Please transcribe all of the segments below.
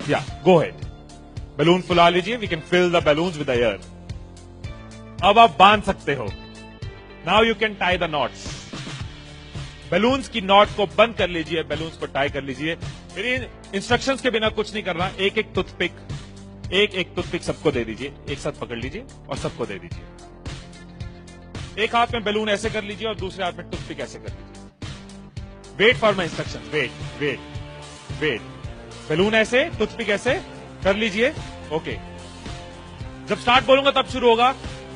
या गो head, balloon फुला लीजिए, we can fill the balloons with air. अब आप बांध सकते हो। Now you can tie the knots. Balloons की नॉट को बंद कर लीजिए, बैलून्स को टाई कर लीजिए। फिर इंस्ट्रक्शंस के बिना कुछ नहीं करना। एक एक टूथपिक सबको दे दीजिए, एक साथ पकड़ लीजिए और सबको दे दीजिए। एक हाथ में बैलून ऐसे कर लीजिए और दूसरे हाथ में टूथपिक ऐसे कर लीजिए। Wait for my instruction, wait. Balloon ऐसे, टूथपिक ऐसे कर लीजिए। ओके, जब स्टार्ट बोलूंगा तब शुरू होगा।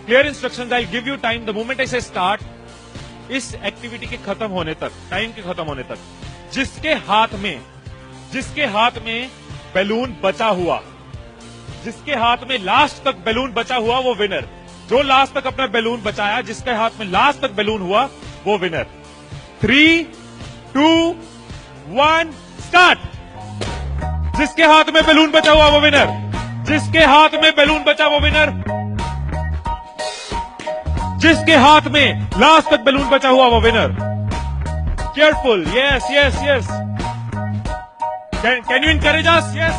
Clear instructions, I give you time. The moment I से स्टार्ट, इस एक्टिविटी के खत्म होने तक, टाइम के खत्म होने तक, जिसके हाथ में बैलून बचा हुआ, जिसके हाथ में लास्ट तक बैलून बचा हुआ, वो विनर। जो लास्ट तक अपना बैलून बचाया, जिसके हाथ में लास्ट तक बैलून हुआ, वो विनर। 3, 2, 1 स्टार्ट। जिसके हाथ में बैलून बचा हुआ वो विनर, जिसके हाथ में बैलून बचा वो विनर, जिसके हाथ में लास्ट तक बैलून बचा हुआ वो winner. Careful, yes. Can you encourage us? Yes,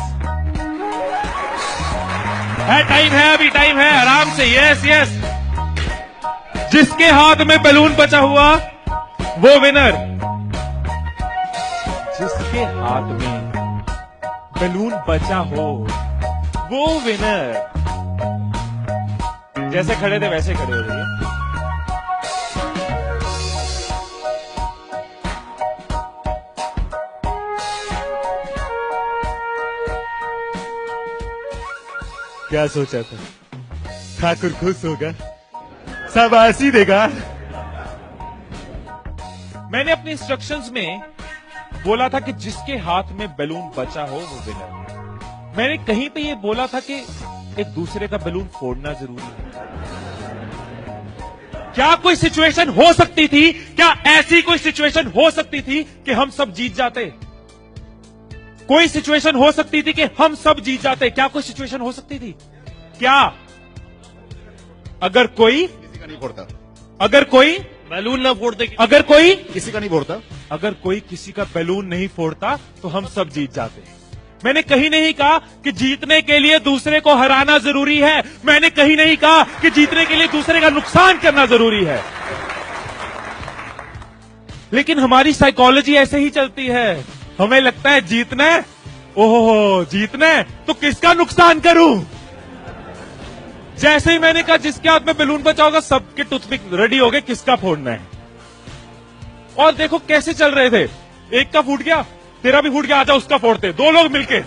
time है, अभी टाइम है, आराम से। यस। जिसके हाथ में बैलून बचा हुआ वो विनर, जिसके हाथ में बैलून बचा हो वो विनर। जैसे खड़े थे वैसे खड़े हो जाइए। क्या सोचा था? ठाकुर खुश होगा, शाबाशी देगा। मैंने अपने इंस्ट्रक्शंस में बोला था कि जिसके हाथ में बैलून बचा हो वो विनर। मैंने कहीं पे ये बोला था कि एक दूसरे का बैलून फोड़ना जरूरी है। क्या कोई सिचुएशन हो सकती थी, क्या ऐसी कोई सिचुएशन हो सकती थी कि हम सब जीत जाते? कोई सिचुएशन हो सकती थी कि हम सब जीत जाते? क्या कोई सिचुएशन हो सकती थी? क्या? अगर कोई किसी का नहीं फोड़ता, अगर कोई बैलून ना फोड़ते, अगर कोई किसी का नहीं फोड़ता, अगर कोई किसी का बैलून नहीं फोड़ता तो हम सब जीत जाते। मैंने कहीं नहीं कहा कि जीतने के लिए दूसरे को हराना जरूरी है। मैंने कहीं नहीं कहा कि जीतने के लिए दूसरे का नुकसान करना जरूरी है। लेकिन हमारी साइकोलॉजी ऐसे ही चलती है। हमें लगता है जीतना है, ओहो जीतना है तो किसका नुकसान करूं। जैसे ही मैंने कहा जिसके हाथ में बैलून बचा होगा, सबके टूथपिक रेडी हो गए, किसका फोड़ना है। और देखो कैसे चल रहे थे। एक का फूट गया, तेरा भी फूट गया, आजा उसका फोड़ते। 2 लोग मिलके